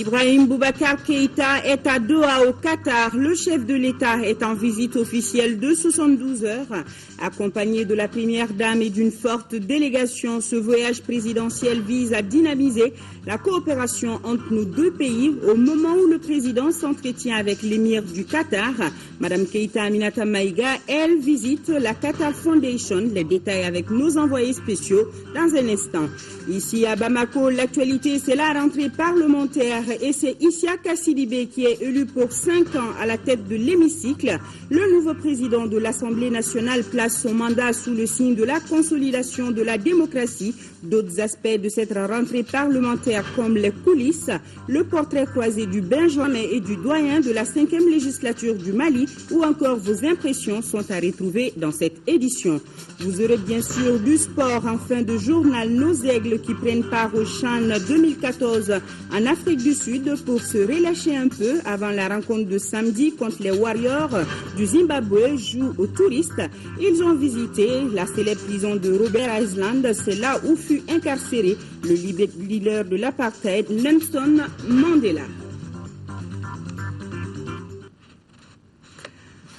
Ibrahim Boubacar Keïta est à Doha au Qatar. Le chef de l'État est en visite officielle de 72 heures. Accompagné de la première dame et d'une forte délégation, ce voyage présidentiel vise à dynamiser la coopération entre nos deux pays au moment où le président s'entretient avec l'émir du Qatar. Madame Keïta Aminata Maïga, elle visite la Qatar Foundation. Les détails avec nos envoyés spéciaux dans un instant. Ici à Bamako, l'actualité c'est la rentrée parlementaire et c'est Isiaka Sidibé qui est élu pour 5 ans à la tête de l'hémicycle. Le nouveau président de l'Assemblée nationale place son mandat sous le signe de la consolidation de la démocratie. D'autres aspects de cette rentrée parlementaire comme les coulisses, le portrait croisé du Benjamin et du doyen de la 5e législature du Mali ou encore vos impressions sont à retrouver dans cette édition. Vous aurez bien sûr du sport en fin de journal, nos aigles qui prennent part au CHAN 2014 en Afrique du Sud pour se relâcher un peu avant la rencontre de samedi contre les Warriors du Zimbabwe jouent aux touristes. Ils ont visité la célèbre prison de Robert Island, c'est là où fut incarcéré le leader de l'apartheid Nelson Mandela.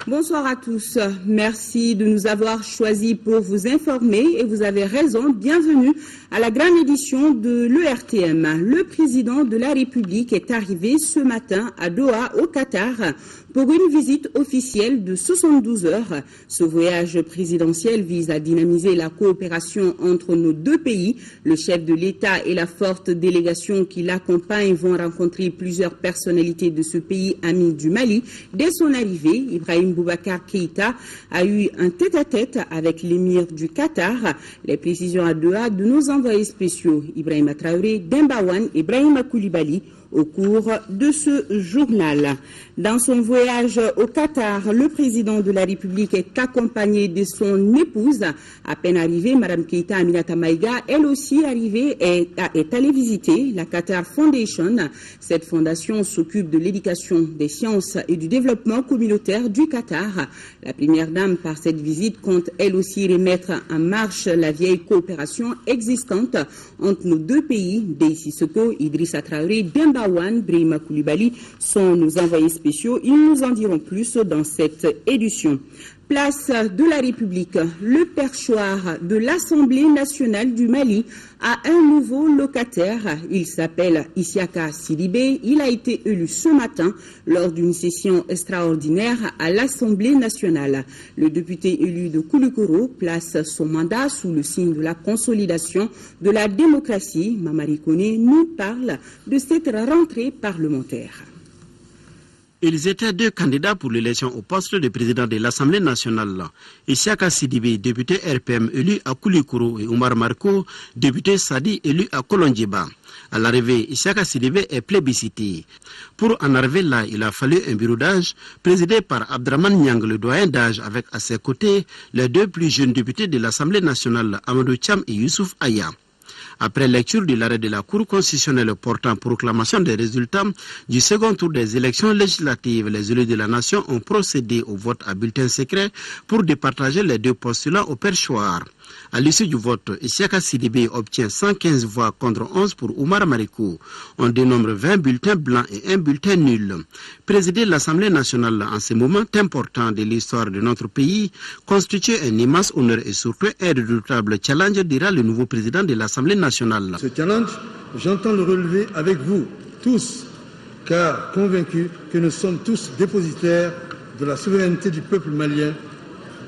Bonsoir à tous. Merci de nous avoir choisis pour vous informer et vous avez raison. Bienvenue à la grande édition de l'ERTM. Le président de la République est arrivé ce matin à Doha, au Qatar, pour une visite officielle de 72 heures. Ce voyage présidentiel vise à dynamiser la coopération entre nos deux pays. Le chef de l'État et la forte délégation qui l'accompagne vont rencontrer plusieurs personnalités de ce pays ami du Mali. Dès son arrivée, Ibrahim Boubacar Keïta a eu un tête-à-tête avec l'émir du Qatar. Les précisions à Doha de nos envoyés spéciaux Ibrahima Traoré, Dembawan et Ibrahima Koulibaly au cours de ce journal. Dans son voyage au Qatar, le président de la République est accompagné de son épouse. À peine arrivée, Madame Keïta Aminata Maïga, elle aussi arrivée, est allée visiter la Qatar Foundation. Cette fondation s'occupe de l'éducation, des sciences et du développement communautaire du Qatar. La première dame, par cette visite, compte elle aussi remettre en marche la vieille coopération existante entre nos deux pays. Deïssi Soko, Idrissa Traoré, Dembawan, Brahima Koulibaly sont nos envoyés spéciaux. Ils nous en diront plus dans cette édition. Place de la République, le perchoir de l'Assemblée nationale du Mali a un nouveau locataire. Il s'appelle Isiaka Sidibé. Il a été élu ce matin lors d'une session extraordinaire à l'Assemblée nationale. Le député élu de Koulikoro place son mandat sous le signe de la consolidation de la démocratie. Mamari Kone nous parle de cette rentrée parlementaire. Ils étaient deux candidats pour l'élection au poste de président de l'Assemblée nationale. Isiaka Sidibé, député RPM élu à Koulikoro, et Oumar Marko, député Sadi élu à Kolondjeba. À l'arrivée, Isiaka Sidibé est plébiscité. Pour en arriver là, il a fallu un bureau d'âge présidé par Abdraman Niang, le doyen d'âge, avec à ses côtés les deux plus jeunes députés de l'Assemblée nationale, Amadou Cham et Youssouf Aya. Après lecture de l'arrêt de la Cour constitutionnelle portant proclamation des résultats du second tour des élections législatives, les élus de la nation ont procédé au vote à bulletin secret pour départager les deux postulants au perchoir. À l'issue du vote, Isiaka Sidibé obtient 115 voix contre 11 pour Oumar Mariko. On dénombre 20 bulletins blancs et un bulletin nul. Présider l'Assemblée nationale en ce moment important de l'histoire de notre pays constitue un immense honneur et surtout un redoutable challenge, dira le nouveau président de l'Assemblée nationale. Ce challenge, j'entends le relever avec vous tous, car convaincus que nous sommes tous dépositaires de la souveraineté du peuple malien.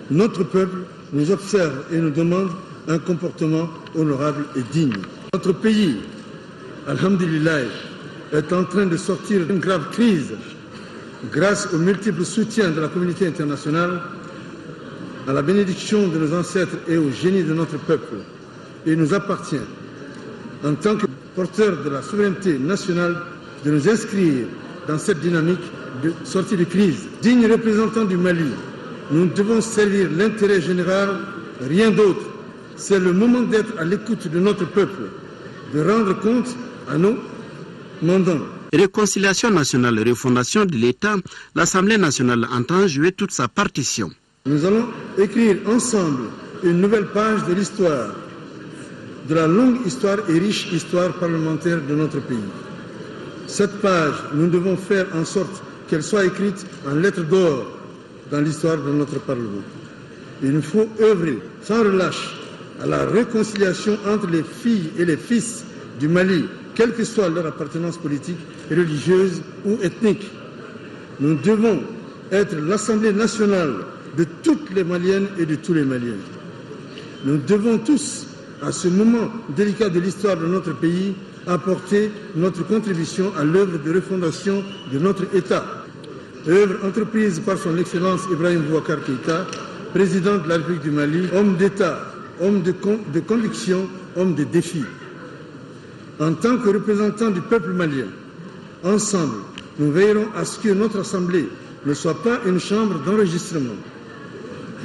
Notre peuple nous observe et nous demande un comportement honorable et digne. Notre pays, alhamdulillah, est en train de sortir d'une grave crise grâce au multiple soutien de la communauté internationale, à la bénédiction de nos ancêtres et au génie de notre peuple. Il nous appartient, en tant que porteurs de la souveraineté nationale, de nous inscrire dans cette dynamique de sortie de crise. Dignes représentants du Mali, nous devons servir l'intérêt général, rien d'autre. C'est le moment d'être à l'écoute de notre peuple, de rendre compte à nos mandants. Réconciliation nationale, refondation de l'État, l'Assemblée nationale entend jouer toute sa partition. Nous allons écrire ensemble une nouvelle page de l'histoire, de la longue histoire et riche histoire parlementaire de notre pays. Cette page, nous devons faire en sorte qu'elle soit écrite en lettres d'or dans l'histoire de notre Parlement. Il nous faut œuvrer sans relâche à la réconciliation entre les filles et les fils du Mali, quelle que soit leur appartenance politique, religieuse ou ethnique. Nous devons être l'Assemblée nationale de toutes les Maliennes et de tous les Maliens. Nous devons tous, à ce moment délicat de l'histoire de notre pays, apporter notre contribution à l'œuvre de refondation de notre État. Œuvre entreprise par son Excellence Ibrahim Boubacar Keïta, président de la République du Mali, homme d'État, homme de conviction, homme de défi. En tant que représentant du peuple malien, ensemble, nous veillerons à ce que notre Assemblée ne soit pas une chambre d'enregistrement.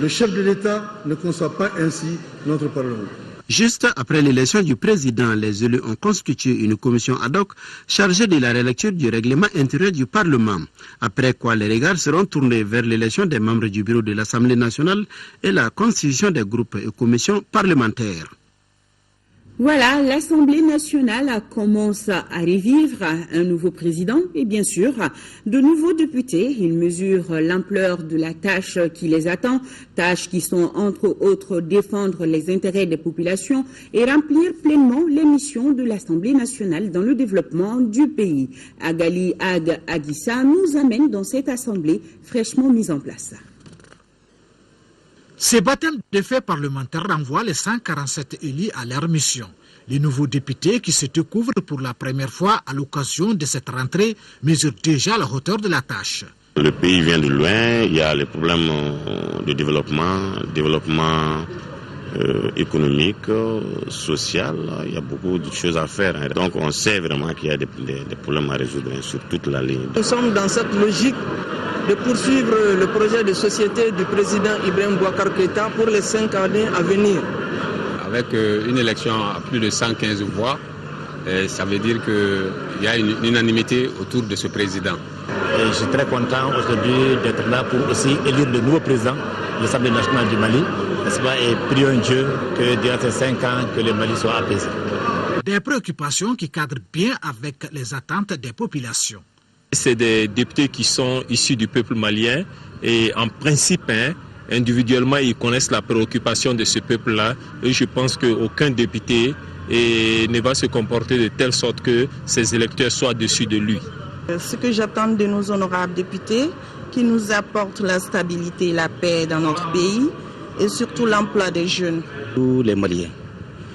Le chef de l'État ne conçoit pas ainsi notre Parlement. Juste après l'élection du président, les élus ont constitué une commission ad hoc chargée de la relecture du règlement intérieur du Parlement. Après quoi, les regards seront tournés vers l'élection des membres du bureau de l'Assemblée nationale et la constitution des groupes et commissions parlementaires. Voilà, l'Assemblée nationale commence à revivre un nouveau président et bien sûr de nouveaux députés. Ils mesurent l'ampleur de la tâche qui les attend, tâches qui sont entre autres défendre les intérêts des populations et remplir pleinement les missions de l'Assemblée nationale dans le développement du pays. Agali Ag Adissa nous amène dans cette assemblée fraîchement mise en place. Ces baptêmes de faits parlementaires renvoient les 147 élus à leur mission. Les nouveaux députés qui se découvrent pour la première fois à l'occasion de cette rentrée mesurent déjà la hauteur de la tâche. Le pays vient de loin, il y a les problèmes de développement économique, social, il y a beaucoup de choses à faire. Donc on sait vraiment qu'il y a des problèmes à résoudre sur toute la ligne. Nous sommes dans cette logique de poursuivre le projet de société du président Ibrahim Boubacar Keïta pour les 5 années à venir. Avec une élection à plus de 115 voix, ça veut dire qu'il y a une unanimité autour de ce président. Et je suis très content aujourd'hui d'être là pour aussi élire le nouveau président de l'Assemblée nationale du Mali, n'est-ce pas, et prions Dieu que durant ces 5 ans, que le Mali soit apaisé. Des préoccupations qui cadrent bien avec les attentes des populations. C'est des députés qui sont issus du peuple malien et en principe, individuellement, ils connaissent la préoccupation de ce peuple-là. Et je pense qu'aucun député ne va se comporter de telle sorte que ses électeurs soient dessus de lui. Ce que j'attends de nos honorables députés, qui nous apportent la stabilité et la paix dans notre pays et surtout l'emploi des jeunes. Tous les Maliens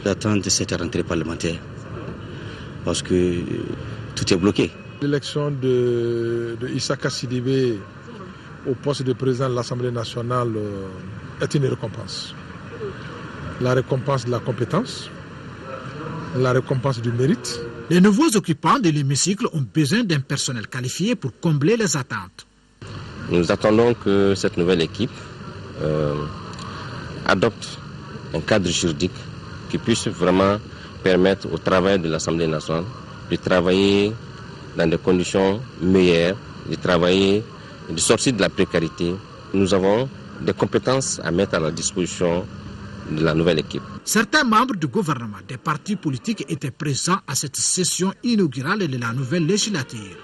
attendent cette rentrée parlementaire parce que tout est bloqué. L'élection de Issaka Sidibé au poste de président de l'Assemblée nationale est une récompense. La récompense de la compétence, la récompense du mérite. Les nouveaux occupants de l'hémicycle ont besoin d'un personnel qualifié pour combler les attentes. Nous attendons que cette nouvelle équipe adopte un cadre juridique qui puisse vraiment permettre au travail de l'Assemblée nationale de travailler dans des conditions meilleures, de travailler, de sortir de la précarité. Nous avons des compétences à mettre à la disposition de la nouvelle équipe. Certains membres du gouvernement des partis politiques étaient présents à cette session inaugurale de la nouvelle législature.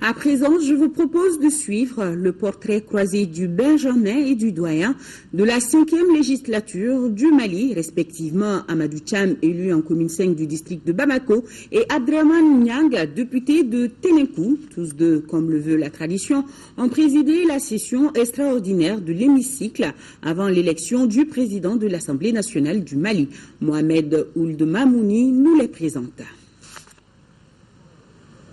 À présent, je vous propose de suivre le portrait croisé du Benjamin et du doyen de la 5e législature du Mali, respectivement Amadou Cham, élu en commune 5 du district de Bamako, et Abdraman Nyang, député de Ténékou. Tous deux, comme le veut la tradition, ont présidé la session extraordinaire de l'hémicycle avant l'élection du président de l'Assemblée nationale du Mali. Mohamed Ould Mamouni nous les présente.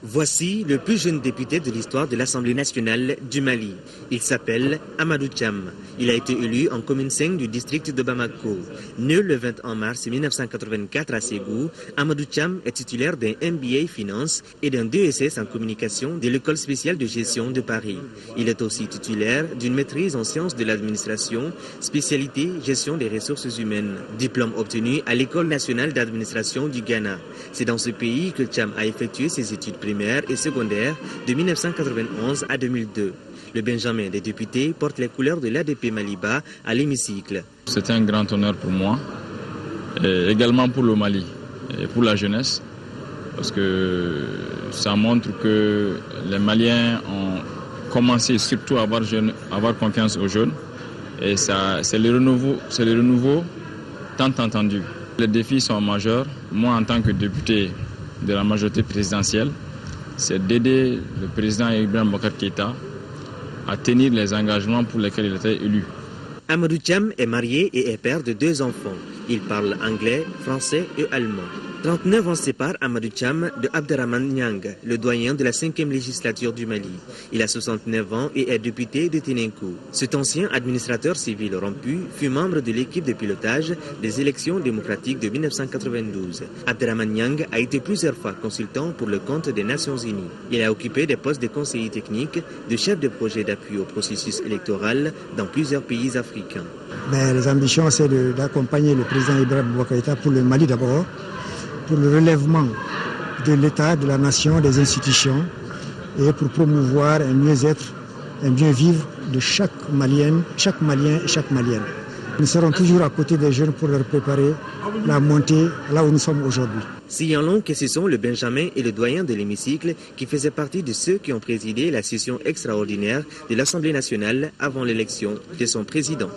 Voici le plus jeune député de l'histoire de l'Assemblée nationale du Mali. Il s'appelle Amadou Cham. Il a été élu en commune 5 du district de Bamako. Né le 21 mars 1984 à Ségou, Amadou Cham est titulaire d'un MBA Finance et d'un DSS en communication de l'École spéciale de gestion de Paris. Il est aussi titulaire d'une maîtrise en sciences de l'administration, spécialité gestion des ressources humaines, diplôme obtenu à l'École nationale d'administration du Ghana. C'est dans ce pays que Cham a effectué ses études primaire et secondaire de 1991 à 2002. Le Benjamin des députés porte les couleurs de l'ADP Maliba à l'hémicycle. C'est un grand honneur pour moi, et également pour le Mali, et pour la jeunesse, parce que ça montre que les Maliens ont commencé surtout à avoir confiance aux jeunes. Et c'est le renouveau tant entendu. Les défis sont majeurs. Moi, en tant que député de la majorité présidentielle, c'est d'aider le président Ibrahim Boubacar Keïta à tenir les engagements pour lesquels il était élu. Amadou Thiam est marié et est père de 2 enfants. Il parle anglais, français et allemand. 39 ans séparent Amadou Thiam de Abderrahmane Niang, le doyen de la 5e législature du Mali. Il a 69 ans et est député de Téninkou. Cet ancien administrateur civil rompu fut membre de l'équipe de pilotage des élections démocratiques de 1992. Abderrahmane Niang a été plusieurs fois consultant pour le compte des Nations Unies. Il a occupé des postes de conseiller technique, de chef de projet d'appui au processus électoral dans plusieurs pays africains. Mais les ambitions, c'est d'accompagner le président Ibrahim Boubacar Keïta pour le Mali d'abord, pour le relèvement de l'État, de la nation, des institutions et pour promouvoir un mieux-être, un bien-vivre de chaque Malien et chaque Malienne. Nous serons toujours à côté des jeunes pour leur préparer la montée là où nous sommes aujourd'hui. Signalons que ce sont le Benjamin et le doyen de l'hémicycle qui faisaient partie de ceux qui ont présidé la session extraordinaire de l'Assemblée nationale avant l'élection de son président.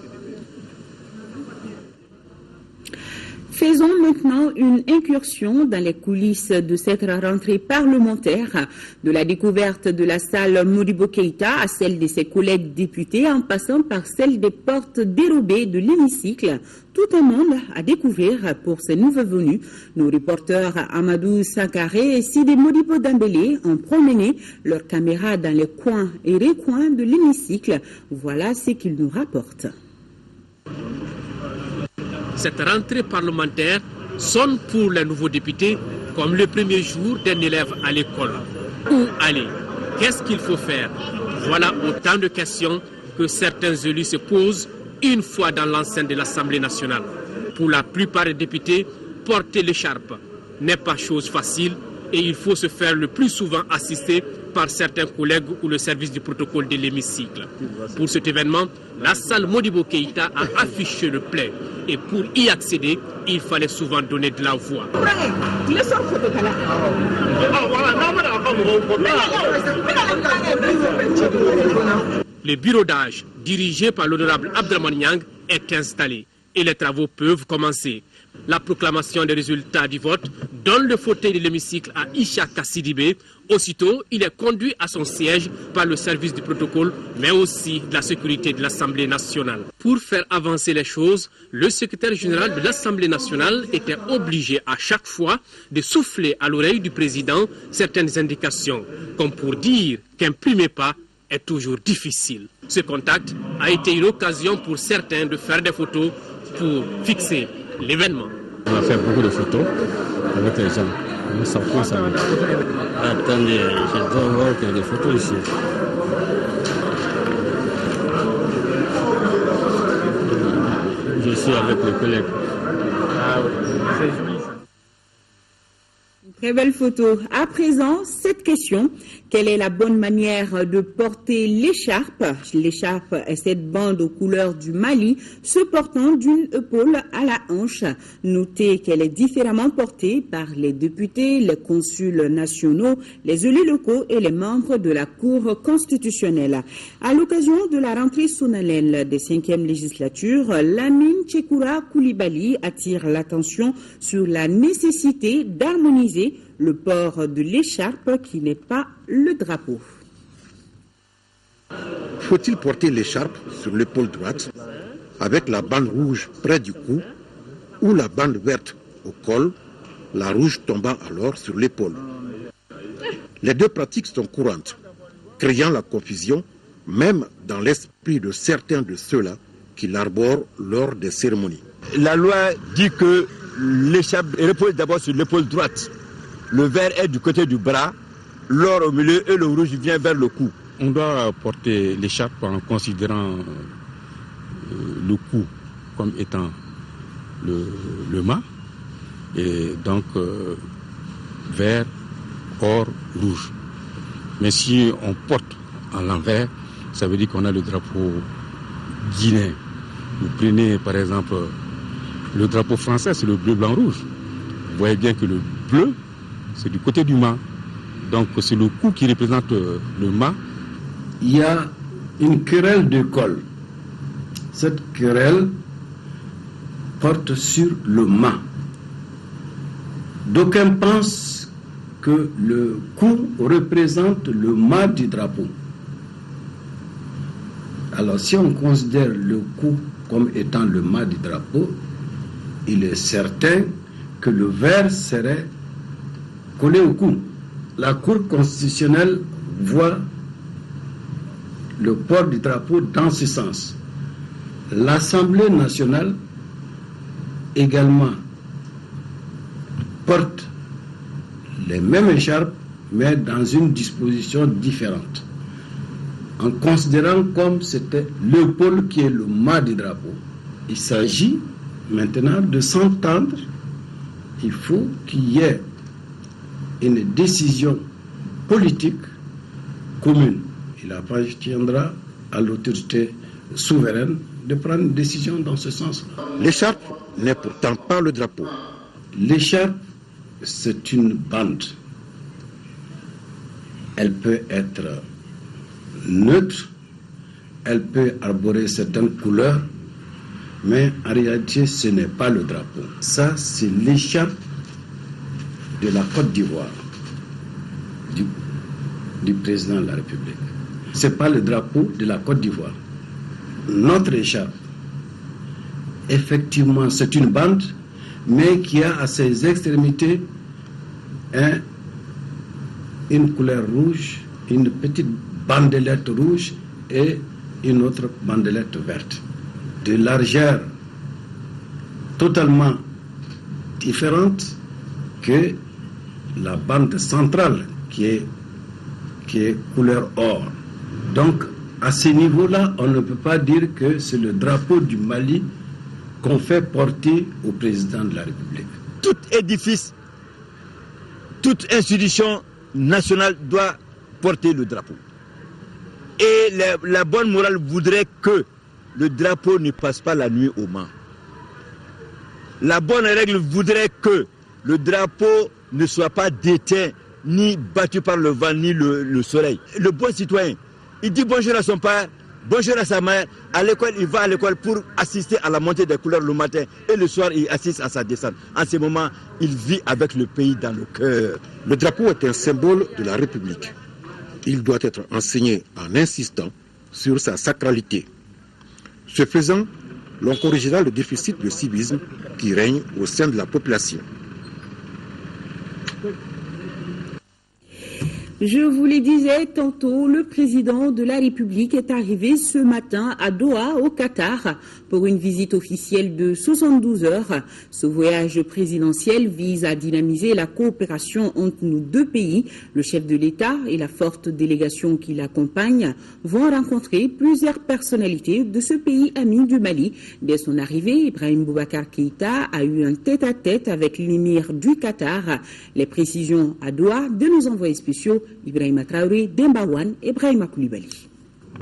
Faisons maintenant une incursion dans les coulisses de cette rentrée parlementaire, de la découverte de la salle Modibo Keïta à celle de ses collègues députés, en passant par celle des portes dérobées de l'hémicycle. Tout un monde à découvrir pour ces nouveaux venus. Nos reporters Amadou Sankaré et Sidi Modibo Dambélé ont promené leurs caméras dans les coins et recoins de l'hémicycle. Voilà ce qu'ils nous rapportent. Cette rentrée parlementaire sonne pour les nouveaux députés comme le premier jour d'un élève à l'école. Où aller? Qu'est-ce qu'il faut faire? Voilà autant de questions que certains élus se posent une fois dans l'enceinte de l'Assemblée nationale. Pour la plupart des députés, porter l'écharpe n'est pas chose facile et il faut se faire le plus souvent assister par certains collègues ou le service du protocole de l'hémicycle. Pour cet événement, la salle Modibo Keïta a affiché le plein et pour y accéder, il fallait souvent donner de la voix. Le bureau d'âge, dirigé par l'honorable Abderrahmane Niang, est installé et les travaux peuvent commencer. La proclamation des résultats du vote donne le fauteuil de l'hémicycle à Ishaka Sidibé. Aussitôt, il est conduit à son siège par le service du protocole, mais aussi de la sécurité de l'Assemblée nationale. Pour faire avancer les choses, le secrétaire général de l'Assemblée nationale était obligé à chaque fois de souffler à l'oreille du président certaines indications, comme pour dire qu'imprimer pas est toujours difficile. Ce contact a été une occasion pour certains de faire des photos pour fixer l'événement. On a fait beaucoup de photos avec les gens. Nous savons ça. Attendez, je dois voir qu'il y a des photos ici. Je suis avec les collègues. Ah oui, c'est joli. Très belle photo. À présent, cette question. Quelle est la bonne manière de porter l'écharpe? L'écharpe est cette bande aux couleurs du Mali, se portant d'une épaule à la hanche. Notez qu'elle est différemment portée par les députés, les consuls nationaux, les élus locaux et les membres de la Cour constitutionnelle. À l'occasion de la rentrée solennelle des 5e législatures, Lamine Tchekoura Koulibaly attire l'attention sur la nécessité d'harmoniser le port de l'écharpe qui n'est pas le drapeau. Faut-il porter l'écharpe sur l'épaule droite avec la bande rouge près du cou ou la bande verte au col, la rouge tombant alors sur l'épaule? Les deux pratiques sont courantes, créant la confusion même dans l'esprit de certains de ceux-là qui l'arborent lors des cérémonies. La loi dit que l'écharpe repose d'abord sur l'épaule droite. Le vert est du côté du bras, l'or au milieu et le rouge vient vers le cou. On doit porter l'écharpe en considérant le cou comme étant le mât, et donc vert, or, rouge. Mais si on porte en l'envers, ça veut dire qu'on a le drapeau guinéen. Vous prenez par exemple le drapeau français, c'est le bleu, blanc, rouge. Vous voyez bien que le bleu c'est du côté du mât. Donc c'est le cou qui représente le mât. Il y a une querelle de col. Cette querelle porte sur le mât. D'aucuns pensent que le cou représente le mât du drapeau. Alors si on considère le cou comme étant le mât du drapeau, il est certain que le vert serait collé au cou. La Cour constitutionnelle voit le port du drapeau dans ce sens. L'Assemblée nationale également porte les mêmes écharpes, mais dans une disposition différente. En considérant comme c'était le pôle qui est le mât du drapeau, il s'agit maintenant de s'entendre. Il faut qu'il y ait une décision politique commune. Il appartiendra à l'autorité souveraine de prendre une décision dans ce sens. L'écharpe n'est pourtant pas le drapeau. L'écharpe, c'est une bande. Elle peut être neutre, elle peut arborer certaines couleurs, mais en réalité, ce n'est pas le drapeau. Ça, c'est l'écharpe de la Côte d'Ivoire, du président de la République. Ce n'est pas le drapeau de la Côte d'Ivoire. Notre écharpe, effectivement, c'est une bande, mais qui a à ses extrémités une couleur rouge, une petite bandelette rouge et une autre bandelette verte. De largeur totalement différente que la bande centrale qui est couleur or. Donc, à ce niveau-là, on ne peut pas dire que c'est le drapeau du Mali qu'on fait porter au président de la République. Tout édifice, toute institution nationale doit porter le drapeau. Et la bonne morale voudrait que le drapeau ne passe pas la nuit au Mans. La bonne règle voudrait que le drapeau ne soit pas déteint, ni battu par le vent, ni le soleil. Le bon citoyen, il dit bonjour à son père, bonjour à sa mère. À l'école, il va à l'école pour assister à la montée des couleurs le matin. Et le soir, il assiste à sa descente. En ce moment, il vit avec le pays dans le cœur. Le drapeau est un symbole de la République. Il doit être enseigné en insistant sur sa sacralité. Ce faisant, l'on corrigera le déficit de civisme qui règne au sein de la population. Je vous le disais tantôt, le président de la République est arrivé ce matin à Doha, au Qatar, pour une visite officielle de 72 heures. Ce voyage présidentiel vise à dynamiser la coopération entre nos deux pays. Le chef de l'État et la forte délégation qui l'accompagne vont rencontrer plusieurs personnalités de ce pays ami du Mali. Dès son arrivée, Ibrahim Boubacar Keïta a eu un tête-à-tête avec l'émir du Qatar. Les précisions à Doha de nos envoyés spéciaux Ibrahima Traoré, Dembawan et Ibrahima Koulibaly.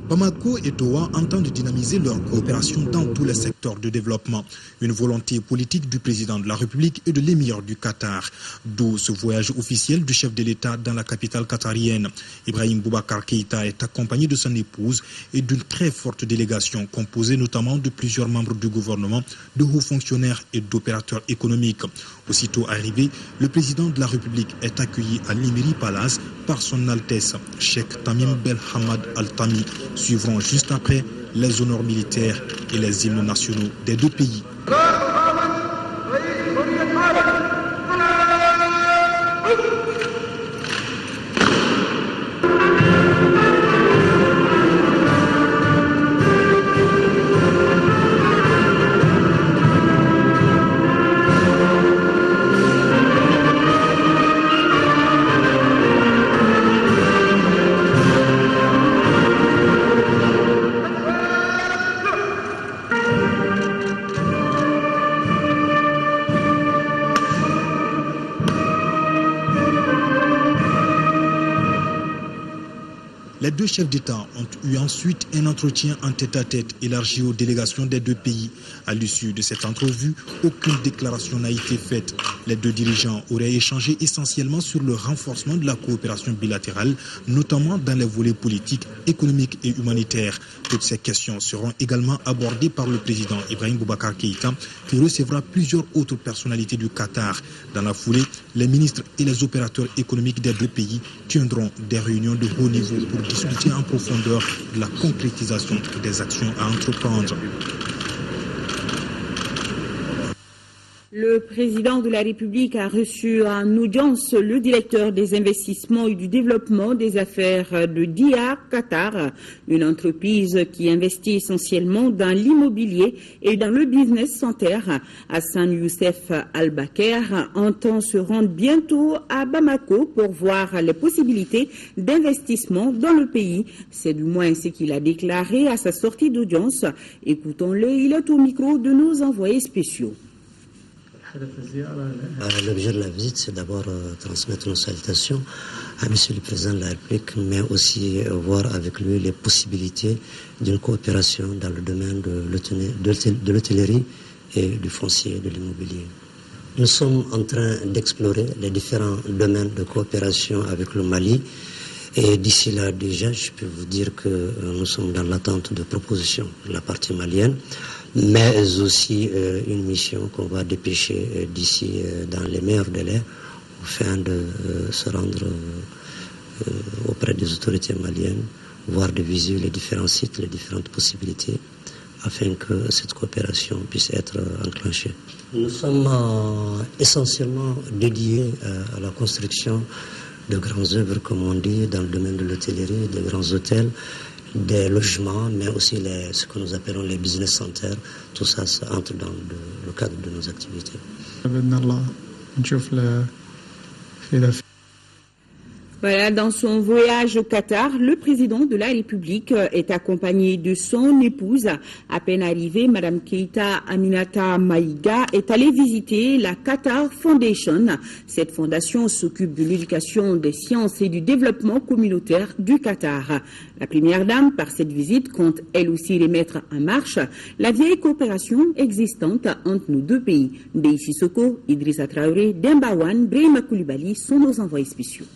Bamako et Doha entendent dynamiser leur coopération dans tous les secteurs de développement. Une volonté politique du président de la République et de l'émir du Qatar. D'où ce voyage officiel du chef de l'État dans la capitale qatarienne. Ibrahim Boubacar Keïta est accompagné de son épouse et d'une très forte délégation composée notamment de plusieurs membres du gouvernement, de hauts fonctionnaires et d'opérateurs économiques. Aussitôt arrivé, le président de la République est accueilli à l'Émirie Palace par son Altesse, Cheikh Tamim Bel Hamad Al-Thani. Suivront juste après les honneurs militaires et les hymnes nationaux des deux pays. Les deux chefs d'État ont eu ensuite un entretien en tête-à-tête élargi aux délégations des deux pays. À l'issue de cette entrevue, aucune déclaration n'a été faite. Les deux dirigeants auraient échangé essentiellement sur le renforcement de la coopération bilatérale, notamment dans les volets politiques, économiques et humanitaires. Toutes ces questions seront également abordées par le président Ibrahim Boubacar Keïta, qui recevra plusieurs autres personnalités du Qatar. Dans la foulée, les ministres et les opérateurs économiques des deux pays tiendront des réunions de haut niveau pour discuter en profondeur de la concrétisation des actions à entreprendre. Le président de la République a reçu en audience le directeur des investissements et du développement des affaires de DIA Qatar, une entreprise qui investit essentiellement dans l'immobilier et dans le business center. Hassan Youssef Al-Bakr entend se rendre bientôt à Bamako pour voir les possibilités d'investissement dans le pays. C'est du moins ce qu'il a déclaré à sa sortie d'audience. Écoutons-le, il est au micro de nos envoyés spéciaux. L'objet de la visite, c'est d'abord transmettre nos salutations à M. le Président de la République, mais aussi voir avec lui les possibilités d'une coopération dans le domaine de l'hôtellerie et du foncier, de l'immobilier. Nous sommes en train d'explorer les différents domaines de coopération avec le Mali. Et d'ici là, déjà, je peux vous dire que nous sommes dans l'attente de propositions de la partie malienne, mais aussi une mission qu'on va dépêcher d'ici dans les meilleurs délais afin de se rendre auprès des autorités maliennes, voir de visu les différents sites, les différentes possibilités, afin que cette coopération puisse être enclenchée. Nous sommes essentiellement dédiés à la construction de grandes œuvres, comme on dit, dans le domaine de l'hôtellerie, des grands hôtels, des logements, mais aussi ce que nous appelons les business centers. Tout ça, ça entre dans le cadre de nos activités. Voilà, dans son voyage au Qatar, le président de la République est accompagné de son épouse. À peine arrivée, Mme Keïta Aminata Maïga est allée visiter la Qatar Foundation. Cette fondation s'occupe de l'éducation, des sciences et du développement communautaire du Qatar. La première dame, par cette visite, compte elle aussi remettre en marche la vieille coopération existante entre nos deux pays. Ndei Sissoko, Idrissa Traoré, Dembawan, Brahima Koulibaly sont nos envoyés spéciaux.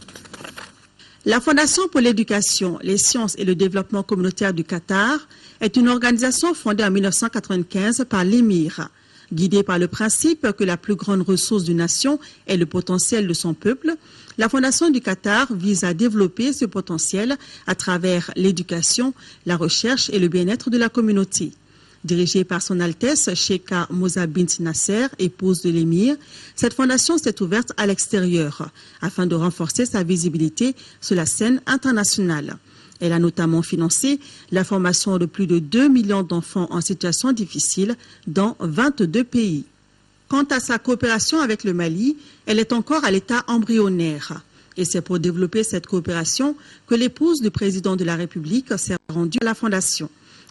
La Fondation pour l'éducation, les sciences et le développement communautaire du Qatar est une organisation fondée en 1995 par l'émir. Guidée par le principe que la plus grande ressource d'une nation est le potentiel de son peuple, la Fondation du Qatar vise à développer ce potentiel à travers l'éducation, la recherche et le bien-être de la communauté. Dirigée par son Altesse Sheikha Moussa bint Nasser, épouse de l'émir, cette fondation s'est ouverte à l'extérieur afin de renforcer sa visibilité sur la scène internationale. Elle a notamment financé la formation de plus de 2 millions d'enfants en situation difficile dans 22 pays. Quant à sa coopération avec le Mali, elle est encore à l'état embryonnaire. Et c'est pour développer cette coopération que l'épouse du président de la République s'est rendue à la fondation.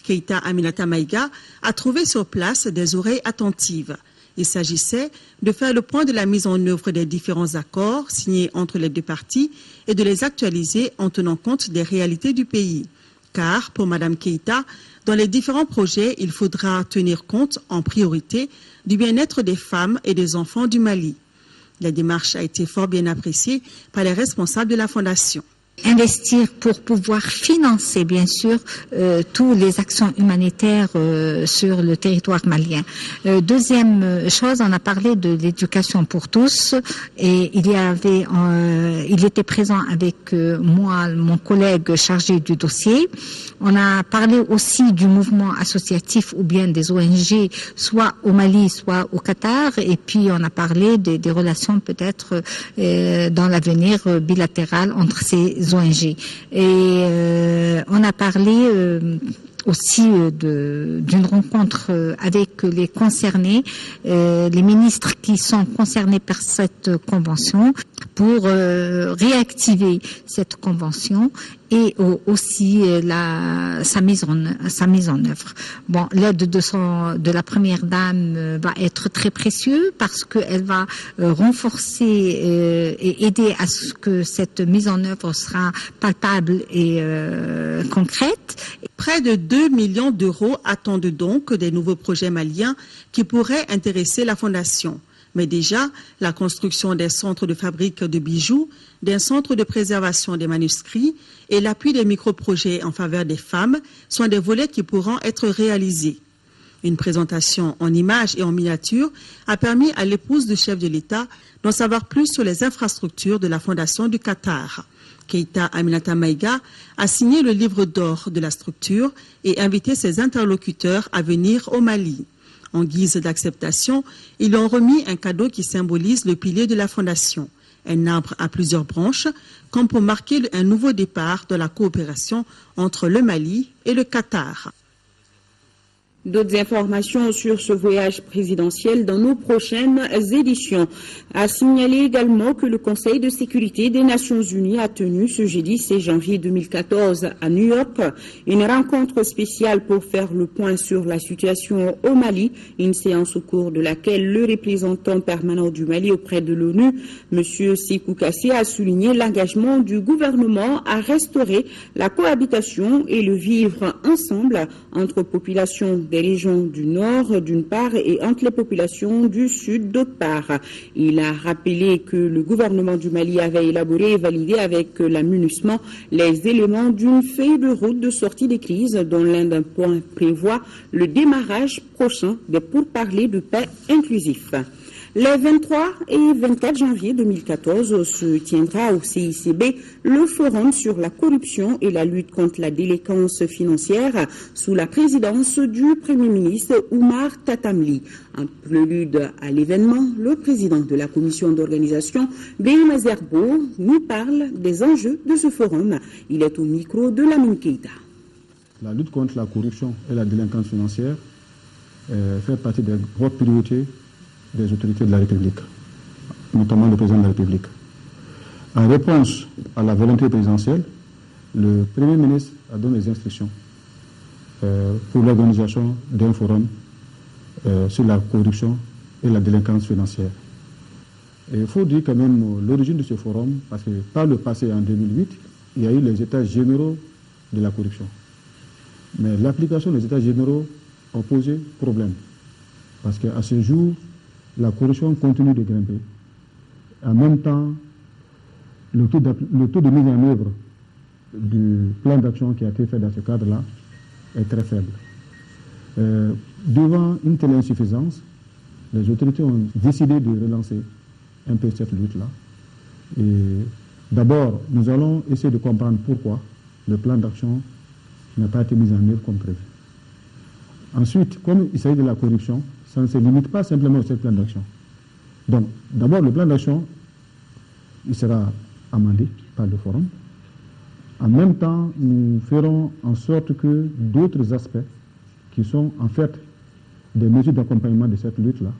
Keïta Aminata Maïga a trouvé sur place des oreilles attentives. Il s'agissait de faire le point de la mise en œuvre des différents accords signés entre les deux parties et de les actualiser en tenant compte des réalités du pays. Car, pour Mme Keïta, dans les différents projets, il faudra tenir compte en priorité du bien-être des femmes et des enfants du Mali. La démarche a été fort bien appréciée par les responsables de la Fondation. Investir pour pouvoir financer, bien sûr, toutes les actions humanitaires sur le territoire malien. Deuxième chose, on a parlé de l'éducation pour tous et il était présent avec moi, mon collègue chargé du dossier. On a parlé aussi du mouvement associatif ou bien des ONG, soit au Mali, soit au Qatar, et puis on a parlé des relations peut-être dans l'avenir bilatérales entre ces ONG. Et on a parlé aussi d'une rencontre avec les concernés, les ministres qui sont concernés par cette convention, pour réactiver cette convention et aussi sa mise en œuvre. Bon, l'aide de la première dame va être très précieuse parce qu'elle va renforcer et aider à ce que cette mise en œuvre sera palpable et concrète. Près de 2 millions d'euros attendent donc des nouveaux projets maliens qui pourraient intéresser la Fondation. Mais déjà, la construction des centres de fabrique de bijoux, d'un centre de préservation des manuscrits et l'appui des micro-projets en faveur des femmes sont des volets qui pourront être réalisés. Une présentation en images et en miniature a permis à l'épouse du chef de l'État d'en savoir plus sur les infrastructures de la Fondation du Qatar. Keïta Aminata Maïga a signé le livre d'or de la structure et invité ses interlocuteurs à venir au Mali. En guise d'acceptation, ils lui ont remis un cadeau qui symbolise le pilier de la Fondation, un arbre à plusieurs branches, comme pour marquer un nouveau départ de la coopération entre le Mali et le Qatar. D'autres informations sur ce voyage présidentiel dans nos prochaines éditions. A signalé également que le Conseil de sécurité des Nations Unies a tenu ce jeudi 6 janvier 2014 à New York une rencontre spéciale pour faire le point sur la situation au Mali, une séance au cours de laquelle le représentant permanent du Mali auprès de l'ONU, M. Sékou Kassé, a souligné l'engagement du gouvernement à restaurer la cohabitation et le vivre ensemble entre populations des régions du Nord d'une part et entre les populations du Sud d'autre part. Il a rappelé que le gouvernement du Mali avait élaboré et validé avec la MINUSMA les éléments d'une feuille de route de sortie des crises dont l'un des points prévoit le démarrage prochain des pourparlers de paix inclusifs. Les 23 et 24 janvier 2014 se tiendra au CICB le forum sur la corruption et la lutte contre la délinquance financière sous la présidence du Premier ministre Oumar Tatamli. En prélude à l'événement, le président de la commission d'organisation, Béhima Zerbo, nous parle des enjeux de ce forum. Il est au micro de Lamine Keïta. La lutte contre la corruption et la délinquance financière fait partie des grandes priorités des autorités de la République, notamment le président de la République. En réponse à la volonté présidentielle, le Premier ministre a donné des instructions pour l'organisation d'un forum sur la corruption et la délinquance financière. Et il faut dire quand même l'origine de ce forum, parce que par le passé, en 2008, il y a eu les états généraux de la corruption. Mais l'application des états généraux a posé problème, parce qu'à ce jour, la corruption continue de grimper. En même temps, le taux de mise en œuvre du plan d'action qui a été fait dans ce cadre-là est très faible. Devant une telle insuffisance, les autorités ont décidé de relancer un peu cette lutte-là. Et d'abord, nous allons essayer de comprendre pourquoi le plan d'action n'a pas été mis en œuvre comme prévu. Ensuite, comme il s'agit de la corruption, ça ne se limite pas simplement à ce plan d'action. Donc, d'abord, le plan d'action, il sera amendé par le forum. En même temps, nous ferons en sorte que d'autres aspects qui sont en fait des mesures d'accompagnement de cette lutte-là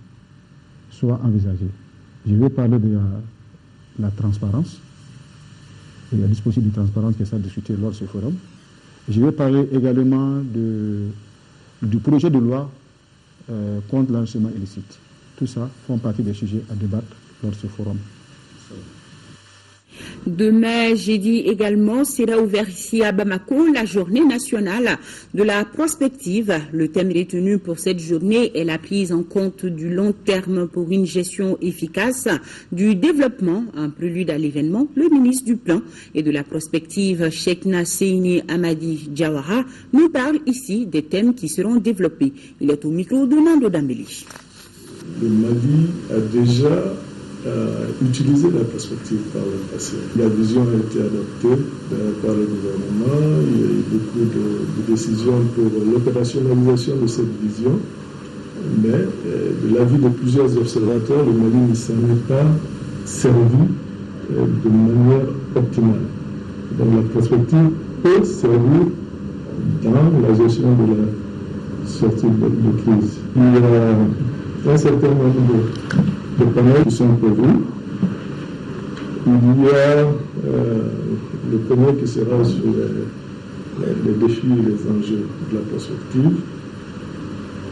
soient envisagés. Je vais parler de la transparence, et la disposition de transparence qui sera discutée lors de ce forum. Je vais parler également du projet de loi contre l'enrichissement illicite. Tout ça font partie des sujets à débattre lors de ce forum. Demain, jeudi également, sera ouvert ici à Bamako la journée nationale de la prospective. Le thème retenu pour cette journée est la prise en compte du long terme pour une gestion efficace du développement. En prélude à l'événement, le ministre du Plan et de la prospective, Cheikh Nasseini Amadi Diawara, nous parle ici des thèmes qui seront développés. Il est au micro de Nando Dambeli. Le Mali a déjà utiliser la perspective par le passé. La vision a été adoptée par le gouvernement. Il y a eu beaucoup de décisions pour l'opérationnalisation de cette vision. Mais de l'avis de plusieurs observateurs, le Mali ne s'en est pas servi de manière optimale. Donc la perspective peut servir dans la gestion de la sortie de crise. Il y a un certain nombre de panels qui sont prévus. Il y a Le premier qui sera sur les défis et les enjeux de la prospective.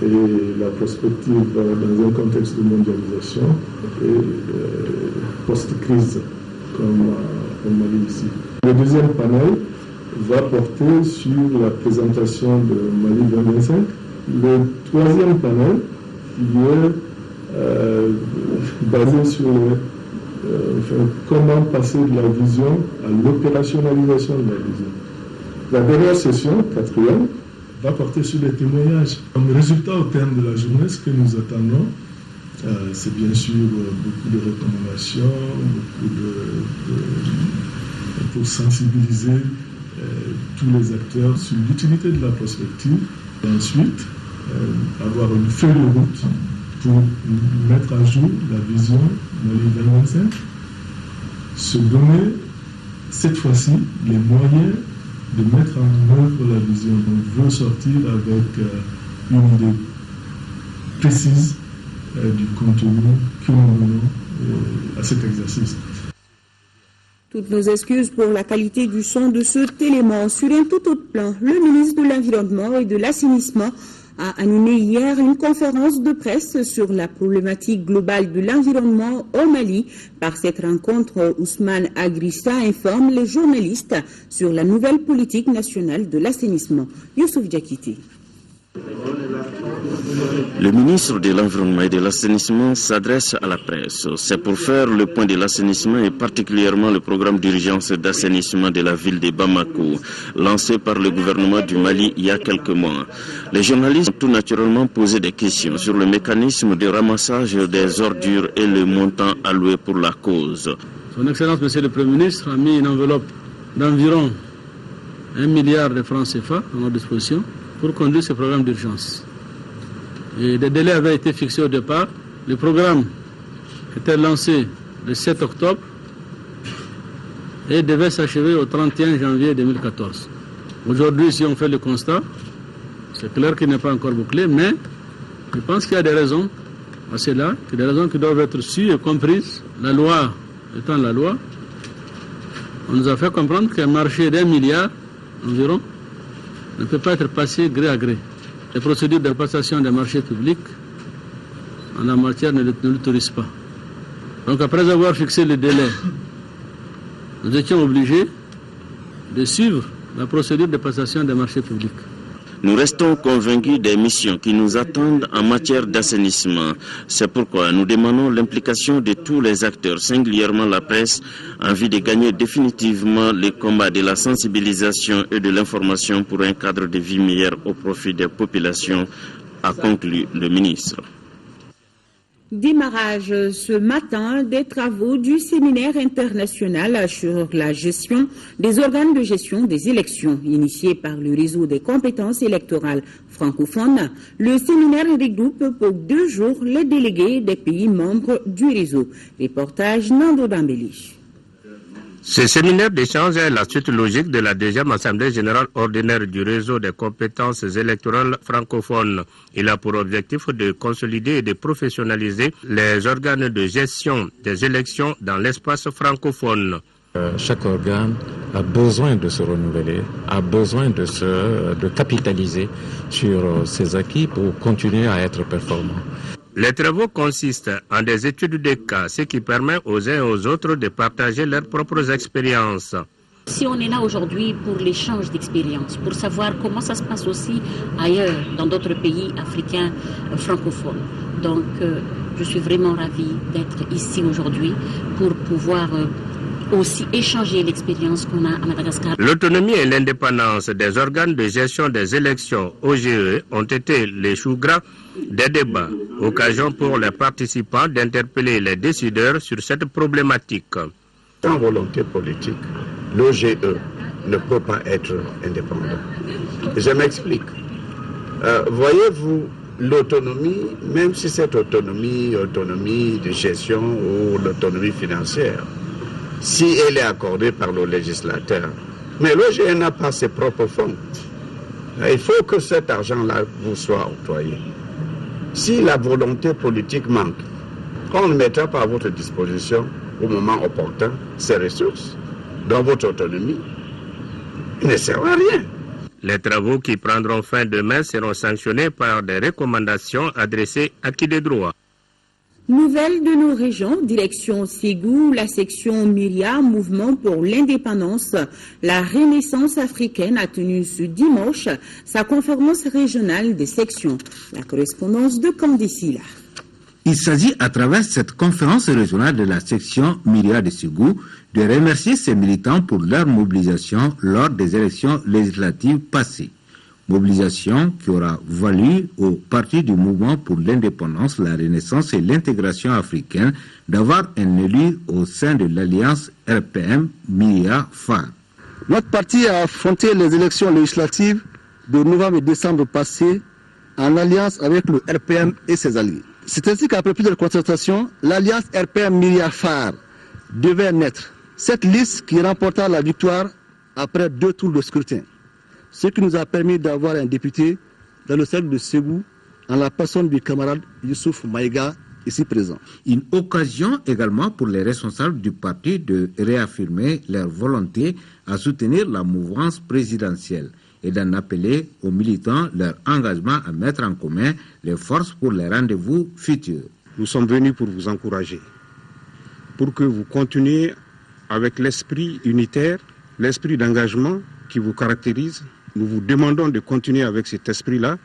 Et la prospective dans un contexte de mondialisation et post-crise, comme au Mali ici. Le deuxième panel va porter sur la présentation de Mali 2025. Le troisième panel qui est basé sur comment passer de la vision à l'opérationnalisation de la vision. La dernière session, quatrième, va porter sur les témoignages. Comme résultat au terme de la journée, ce que nous attendons, c'est bien sûr beaucoup de recommandations, pour sensibiliser tous les acteurs sur l'utilité de la prospective, et ensuite avoir une feuille de route pour mettre à jour la vision Mali 2025, se donner cette fois-ci les moyens de mettre en œuvre la vision. On veut sortir avec une idée précise du contenu que nous menons à cet exercice. Toutes nos excuses pour la qualité du son de ce téléman. Sur un tout autre plan, le ministre de l'Environnement et de l'Assainissement a animé hier une conférence de presse sur la problématique globale de l'environnement au Mali. Par cette rencontre, Ousmane Agrissa informe les journalistes sur la nouvelle politique nationale de l'assainissement. Youssouf Diakité. Le ministre de l'Environnement et de l'Assainissement s'adresse à la presse. C'est pour faire le point de l'assainissement et particulièrement le programme d'urgence d'assainissement de la ville de Bamako, lancé par le gouvernement du Mali il y a quelques mois. Les journalistes ont tout naturellement posé des questions sur le mécanisme de ramassage des ordures et le montant alloué pour la cause. Son Excellence, Monsieur le Premier ministre, a mis une enveloppe d'environ 1 milliard de francs CFA à notre disposition pour conduire ce programme d'urgence. Et des délais avaient été fixés au départ. Le programme était lancé le 7 octobre et devait s'achever au 31 janvier 2014. Aujourd'hui, si on fait le constat, c'est clair qu'il n'est pas encore bouclé, mais je pense qu'il y a des raisons à cela, des raisons qui doivent être sues et comprises. La loi étant la loi, on nous a fait comprendre qu'un marché d'1 milliard environ ne peut pas être passé gré à gré. Les procédures de passation des marchés publics en la matière ne l'autorisent pas. Donc après avoir fixé le délai, nous étions obligés de suivre la procédure de passation des marchés publics. Nous restons convaincus des missions qui nous attendent en matière d'assainissement. C'est pourquoi nous demandons l'implication de tous les acteurs, singulièrement la presse, en vue de gagner définitivement le combat de la sensibilisation et de l'information pour un cadre de vie meilleur au profit des populations, a conclu le ministre. Démarrage ce matin des travaux du séminaire international sur la gestion des organes de gestion des élections, initié par le réseau des compétences électorales francophones. Le séminaire regroupe pour 2 jours les délégués des pays membres du réseau. Reportage Nando Dambeli. Ce séminaire d'échange est la suite logique de la 2e Assemblée générale ordinaire du réseau des compétences électorales francophones. Il a pour objectif de consolider et de professionnaliser les organes de gestion des élections dans l'espace francophone. Chaque organe a besoin de se renouveler, a besoin de capitaliser sur ses acquis pour continuer à être performant. Les travaux consistent en des études de cas, ce qui permet aux uns et aux autres de partager leurs propres expériences. Si on est là aujourd'hui pour l'échange d'expériences, pour savoir comment ça se passe aussi ailleurs, dans d'autres pays africains francophones. Donc, je suis vraiment ravie d'être ici aujourd'hui pour pouvoir aussi échanger l'expérience qu'on a à Madagascar. L'autonomie et l'indépendance des organes de gestion des élections OGE ont été les choux gras des débats, occasion pour les participants d'interpeller les décideurs sur cette problématique. Sans volonté politique, l'OGE ne peut pas être indépendant. Je m'explique. Voyez-vous, l'autonomie, même si cette autonomie de gestion ou l'autonomie financière, si elle est accordée par le législateur, mais l'OGE n'a pas ses propres fonds. Il faut que cet argent-là vous soit octroyé. Si la volonté politique manque, on ne mettra pas à votre disposition au moment opportun ces ressources. dans votre autonomie ne servent à rien. Les travaux qui prendront fin demain seront sanctionnés par des recommandations adressées à qui de droit. Nouvelle de nos régions, direction Ségou, la section Myria, Mouvement pour l'indépendance. La Renaissance africaine a tenu ce dimanche sa conférence régionale des sections. La correspondance de Kandisila. Il s'agit à travers cette conférence régionale de la section Myria de Ségou de remercier ses militants pour leur mobilisation lors des élections législatives passées. Mobilisation qui aura valu au parti du mouvement pour l'indépendance, la renaissance et l'intégration africaine d'avoir un élu au sein de l'alliance RPM Myria phare. Notre parti a affronté les élections législatives de novembre et décembre passés en alliance avec le RPM et ses alliés. C'est ainsi qu'après plusieurs concertations, l'alliance RPM Myria phare devait naître. Cette liste qui remporta la victoire après 2 tours de scrutin. Ce qui nous a permis d'avoir un député dans le cercle de Ségou en la personne du camarade Youssouf Maïga, ici présent. Une occasion également pour les responsables du parti de réaffirmer leur volonté à soutenir la mouvance présidentielle et d'en appeler aux militants leur engagement à mettre en commun les forces pour les rendez-vous futurs. Nous sommes venus pour vous encourager, pour que vous continuiez avec l'esprit unitaire, l'esprit d'engagement qui vous caractérise. Nous vous demandons de continuer avec cet esprit-là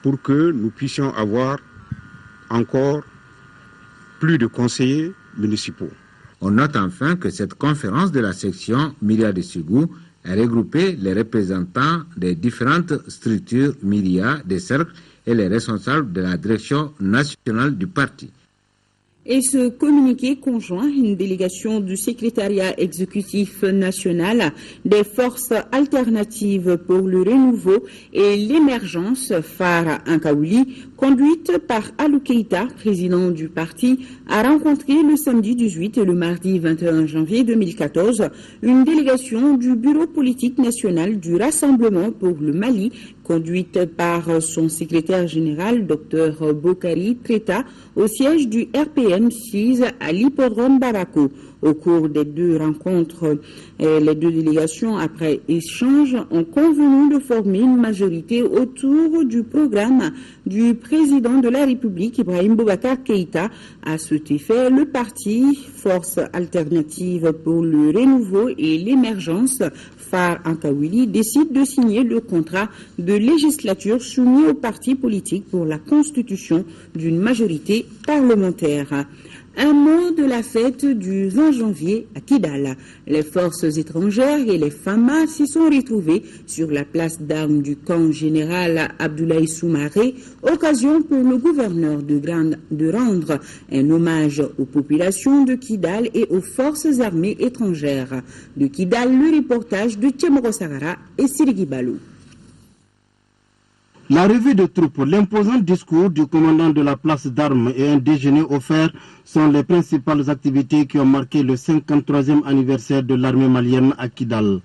pour que nous puissions avoir encore plus de conseillers municipaux. On note enfin que cette conférence de la section Myria de Ségou a regroupé les représentants des différentes structures Myria, des cercles et les responsables de la direction nationale du parti. Et ce communiqué conjoint, une délégation du secrétariat exécutif national des forces alternatives pour le renouveau et l'émergence phare Ankaouli, conduite par Alou Keïta, président du parti, a rencontré le samedi 18 et le mardi 21 janvier 2014 une délégation du bureau politique national du Rassemblement pour le Mali, conduite par son secrétaire général, Dr Bokari Treta, au siège du RPM 6 à l'hippodrome Bamako. Au cours des 2 rencontres, les 2 délégations, après échange, ont convenu de former une majorité autour du programme du président de la République, Ibrahim Boubacar Keïta. À cet effet, le parti Force alternative pour le renouveau et l'émergence phare Ankaouli décide de signer le contrat de législature soumis au parti politique pour la constitution d'une majorité parlementaire. Un mot de la fête du 20 janvier à Kidal. Les forces étrangères et les FAMA s'y sont retrouvées sur la place d'armes du camp général Abdoulaye Soumaré, occasion pour le gouverneur de rendre un hommage aux populations de Kidal et aux forces armées étrangères. De Kidal, le reportage de Tchemoro Sagara et Sirigi Balou. La revue de troupes, l'imposant discours du commandant de la place d'armes et un déjeuner offert sont les principales activités qui ont marqué le 53e anniversaire de l'armée malienne à Kidal.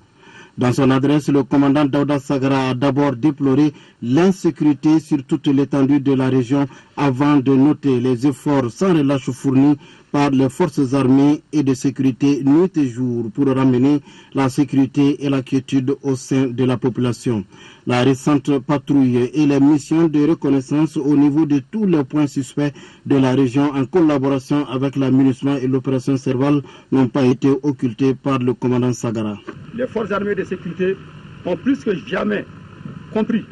Dans son adresse, le commandant Daouda Sagara a d'abord déploré l'insécurité sur toute l'étendue de la région avant de noter les efforts sans relâche fournis par les forces armées et de sécurité nuit et jour pour ramener la sécurité et la quiétude au sein de la population. La récente patrouille et les missions de reconnaissance au niveau de tous les points suspects de la région en collaboration avec la MINUSMA et l'opération Serval n'ont pas été occultées par le commandant Sagara. Les forces armées de sécurité ont plus que jamais compris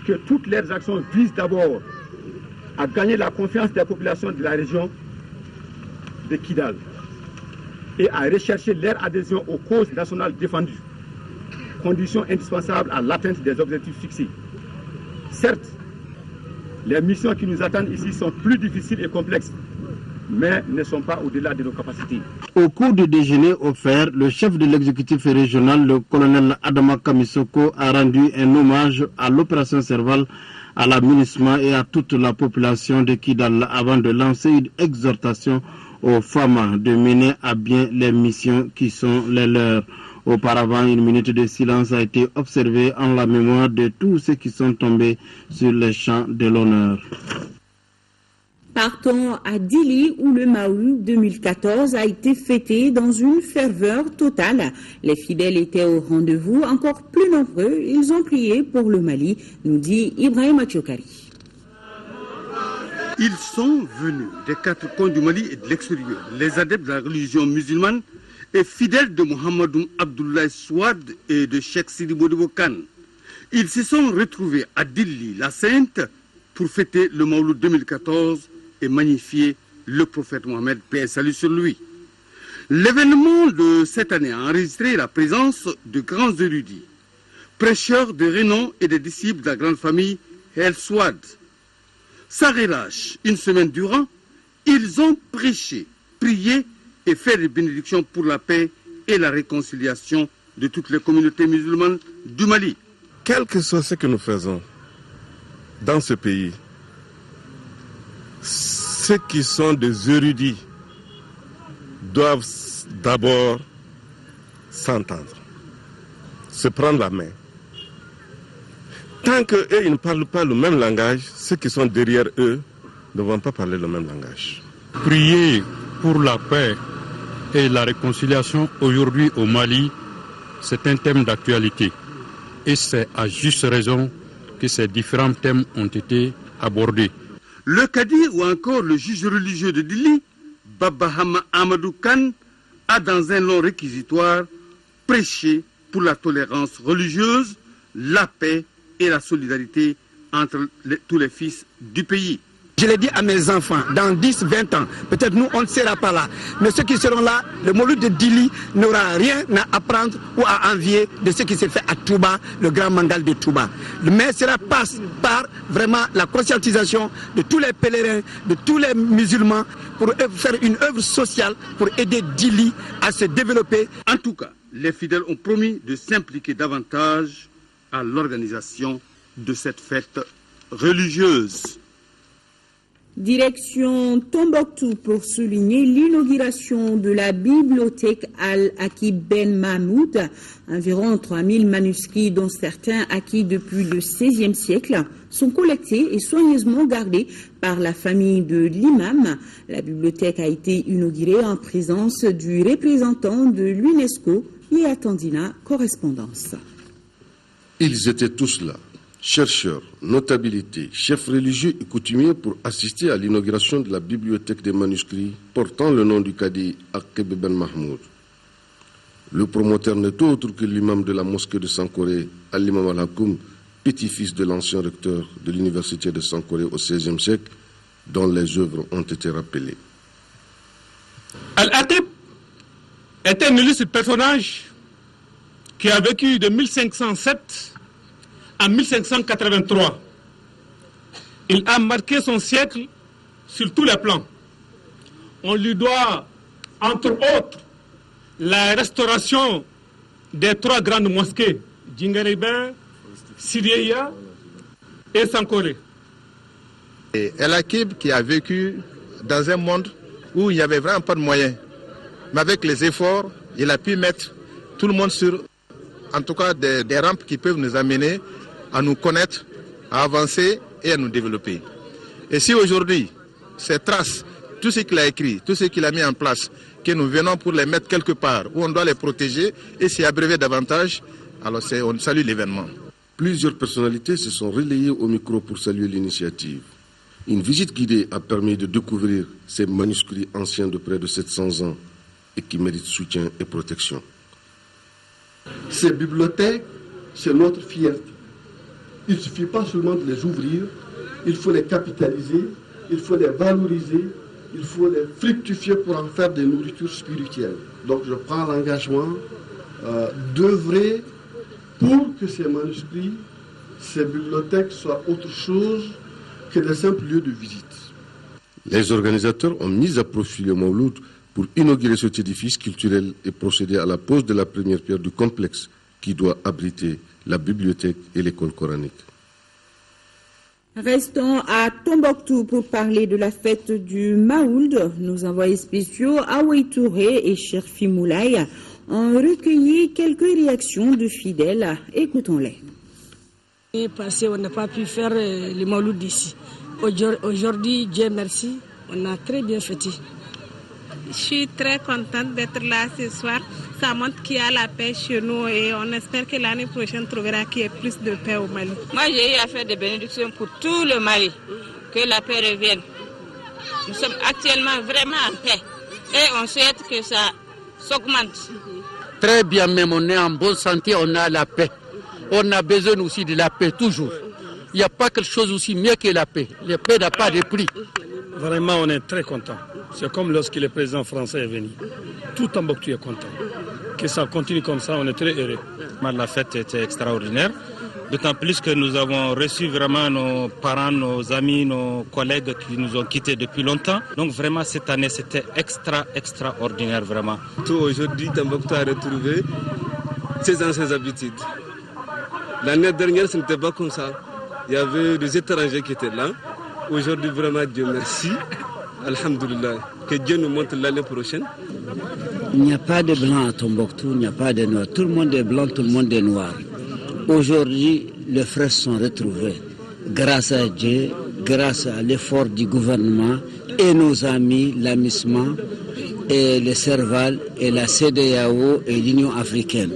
que toutes leurs actions visent d'abord à gagner la confiance des populations de la région de Kidal et à rechercher leur adhésion aux causes nationales défendues, condition indispensable à l'atteinte des objectifs fixés. Certes, les missions qui nous attendent ici sont plus difficiles et complexes, mais ne sont pas au-delà de nos capacités. Au cours du déjeuner offert, le chef de l'exécutif régional, le colonel Adama Kamisoko, a rendu un hommage à l'opération Serval, à la MINUSMA et à toute la population de Kidal avant de lancer une exhortation aux femmes de mener à bien les missions qui sont les leurs. Auparavant, une minute de silence a été observée en la mémoire de tous ceux qui sont tombés sur les champs de l'honneur. Partons à Dili où le Maouloud 2014 a été fêté dans une ferveur totale. Les fidèles étaient au rendez-vous, encore plus nombreux. Ils ont prié pour le Mali, nous dit Ibrahim Athiokari. Ils sont venus des 4 coins du Mali et de l'extérieur. Les adeptes de la religion musulmane et fidèles de Mohamedoun Abdoulaye Souad et de Cheikh Sidi Bodibo Khan. Ils se sont retrouvés à Dili, la Sainte, pour fêter le Maouloud 2014 et magnifier le prophète Mohammed, paix et salut sur lui. L'événement de cette année a enregistré la présence de grands érudits, prêcheurs de renom et des disciples de la grande famille El Souad. Sans relâche, une semaine durant, ils ont prêché, prié et fait des bénédictions pour la paix et la réconciliation de toutes les communautés musulmanes du Mali. Quel que soit ce que nous faisons dans ce pays, ceux qui sont des érudits doivent d'abord s'entendre, se prendre la main. Tant qu'eux, ils ne parlent pas le même langage, ceux qui sont derrière eux ne vont pas parler le même langage. Prier pour la paix et la réconciliation aujourd'hui au Mali, c'est un thème d'actualité. Et c'est à juste raison que ces différents thèmes ont été abordés. Le cadi ou encore le juge religieux de Dili, Baba Hama Amadou Khan, a dans un long réquisitoire prêché pour la tolérance religieuse, la paix et la solidarité entre tous les fils du pays. Je l'ai dit à mes enfants, dans 10, 20 ans, peut-être nous on ne sera pas là, mais ceux qui seront là, le Maouloud de Dili n'aura rien à apprendre ou à envier de ce qui s'est fait à Touba, le grand mandal de Touba. Mais cela passe par vraiment la conscientisation de tous les pèlerins, de tous les musulmans, pour faire une œuvre sociale pour aider Dili à se développer. En tout cas, les fidèles ont promis de s'impliquer davantage à l'organisation de cette fête religieuse. Direction Tombouctou pour souligner l'inauguration de la bibliothèque Al-Akib Ben Mahmoud. Environ 3000 manuscrits, dont certains acquis depuis le XVIe siècle, sont collectés et soigneusement gardés par la famille de l'imam. La bibliothèque a été inaugurée en présence du représentant de l'UNESCO, Yatandina, correspondance. Ils étaient tous là, chercheurs, notabilités, chefs religieux et coutumiers pour assister à l'inauguration de la bibliothèque des manuscrits portant le nom du cadi Akib Ben Mahmoud. Le promoteur n'est autre que l'imam de la mosquée de Sankoré, Al-Imam Al-Hakoum, petit-fils de l'ancien recteur de l'université de Sankoré au XVIe siècle, dont les œuvres ont été rappelées. Al-Akib est un illustre personnage qui a vécu de 1507 à 1583. Il a marqué son siècle sur tous les plans. On lui doit, entre autres, la restauration des 3 grandes mosquées, Djingaribin, Sirieya et Sankoré. El-Akib qui a vécu dans un monde où il n'y avait vraiment pas de moyens. Mais avec les efforts, il a pu mettre tout le monde sur, en tout cas, des rampes qui peuvent nous amener à nous connaître, à avancer et à nous développer. Et si aujourd'hui, ces traces, tout ce qu'il a écrit, tout ce qu'il a mis en place, que nous venons pour les mettre quelque part, où on doit les protéger et s'y abreuver davantage, alors on salue l'événement. Plusieurs personnalités se sont relayées au micro pour saluer l'initiative. Une visite guidée a permis de découvrir ces manuscrits anciens de près de 700 ans et qui méritent soutien et protection. Ces bibliothèques, c'est notre fierté. Il ne suffit pas seulement de les ouvrir, il faut les capitaliser, il faut les valoriser, il faut les fructifier pour en faire des nourritures spirituelles. Donc je prends l'engagement d'œuvrer pour que ces manuscrits, ces bibliothèques soient autre chose que de simples lieux de visite. Les organisateurs ont mis à profit le Maouloud pour inaugurer cet édifice culturel et procéder à la pose de la première pierre du complexe qui doit abriter la bibliothèque et l'école coranique. Restons à Tombouctou pour parler de la fête du Maouloud. Nos envoyés spéciaux Aoué Touré et Cherfi Moulay ont recueilli quelques réactions de fidèles. Écoutons-les. Parce qu'on n'a pas pu faire le Maouloud d'ici. Aujourd'hui, Dieu merci, on a très bien fêté. Je suis très contente d'être là ce soir. Ça montre qu'il y a la paix chez nous et on espère que l'année prochaine trouvera qu'il y ait plus de paix au Mali. Moi, j'ai eu à faire des bénédictions pour tout le Mali. Que la paix revienne. Nous sommes actuellement vraiment en paix et on souhaite que ça s'augmente. Très bien, même on est en bonne santé, on a la paix. On a besoin aussi de la paix toujours. Il n'y a pas quelque chose aussi mieux que la paix. La paix n'a pas de prix. Vraiment, on est très content. C'est comme lorsque le président français est venu. Tout Tombouctou est content. Que ça continue comme ça, on est très heureux. La fête était extraordinaire. D'autant plus que nous avons reçu vraiment nos parents, nos amis, nos collègues qui nous ont quittés depuis longtemps. Donc vraiment, cette année, c'était extraordinaire, vraiment. Aujourd'hui, Tombouctou a retrouvé ses anciennes habitudes. L'année dernière, ce n'était pas comme ça. Il y avait des étrangers qui étaient là. Aujourd'hui, vraiment, Dieu merci. Alhamdulillah. Que Dieu nous montre l'année prochaine. Il n'y a pas de blanc à Tombouctou, il n'y a pas de noir. Tout le monde est blanc, tout le monde est noir. Aujourd'hui, les frères sont retrouvés. Grâce à Dieu, grâce à l'effort du gouvernement et nos amis, l'AMISMA, et le CERVAL, et la CEDEAO et l'Union africaine.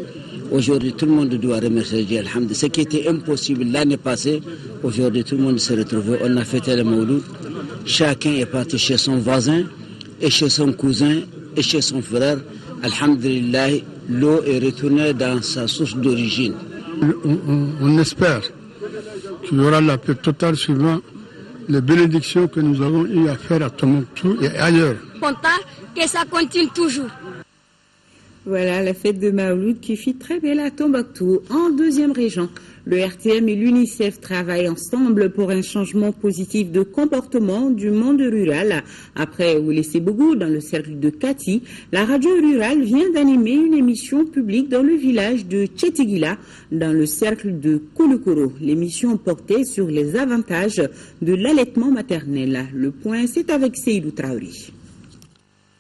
Aujourd'hui, tout le monde doit remercier Dieu, alhamdoulilah. Ce qui était impossible l'année passée, aujourd'hui, tout le monde s'est retrouvé. On a fêté le Mawlud. Chacun est parti chez son voisin, et chez son cousin, et chez son frère. Alhamdulillah, l'eau est retournée dans sa source d'origine. On espère qu'il y aura la paix totale suivant les bénédictions que nous avons eu à faire à Tombouctou et ailleurs. Content que ça continue toujours. Voilà la fête de Mawlud qui fit très belle à Tombouctou. En deuxième région, le RTM et l'UNICEF travaillent ensemble pour un changement positif de comportement du monde rural. Après Ouélé-Sébougou, dans le cercle de Kati, la radio rurale vient d'animer une émission publique dans le village de Tchetigila, dans le cercle de Kouloukoro. L'émission portait sur les avantages de l'allaitement maternel. Le point, c'est avec Seydou Traori.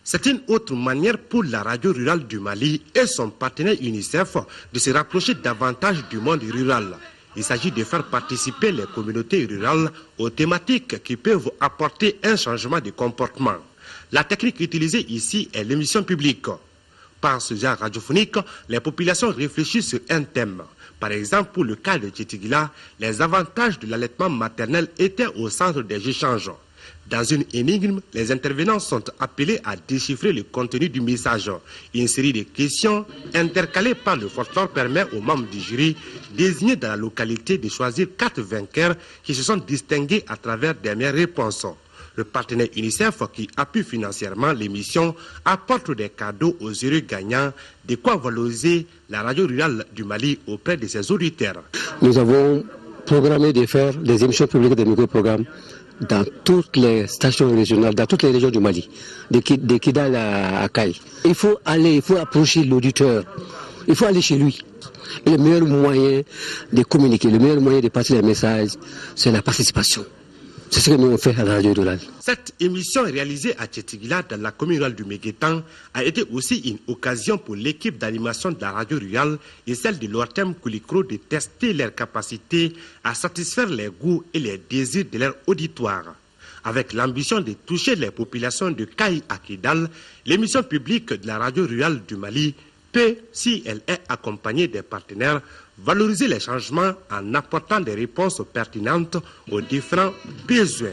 C'est une autre manière pour la radio rurale du Mali et son partenaire UNICEF de se rapprocher davantage du monde rural. Il s'agit de faire participer les communautés rurales aux thématiques qui peuvent apporter un changement de comportement. La technique utilisée ici est l'émission publique. Par ce genre radiophonique, les populations réfléchissent sur un thème. Par exemple, pour le cas de Tchetigila, les avantages de l'allaitement maternel étaient au centre des échanges. Dans une énigme, les intervenants sont appelés à déchiffrer le contenu du message. Une série de questions intercalées par le folklore permet aux membres du jury désignés dans la localité de choisir 4 vainqueurs qui se sont distingués à travers des meilleures réponses. Le partenaire UNICEF, qui appuie financièrement l'émission, apporte des cadeaux aux heureux gagnants, de quoi valoriser la radio rurale du Mali auprès de ses auditeurs. Nous avons programmé de faire des émissions publiques de micro-programmes dans toutes les stations régionales, dans toutes les régions du Mali, de Kidal à Kaï. Il faut approcher l'auditeur, il faut aller chez lui. Et le meilleur moyen de communiquer, le meilleur moyen de passer les messages, c'est la participation. C'est ce que nous on fait à la radio rurale. Cette émission réalisée à Tchetigila dans la commune rurale du Méguétan a été aussi une occasion pour l'équipe d'animation de la radio rurale et celle de l'ORTEM Koulikro de tester leur capacité à satisfaire les goûts et les désirs de leur auditoire. Avec l'ambition de toucher les populations de Kaï à Kidal, l'émission publique de la radio rurale du Mali peut, si elle est accompagnée des partenaires, valoriser les changements en apportant des réponses pertinentes aux différents besoins.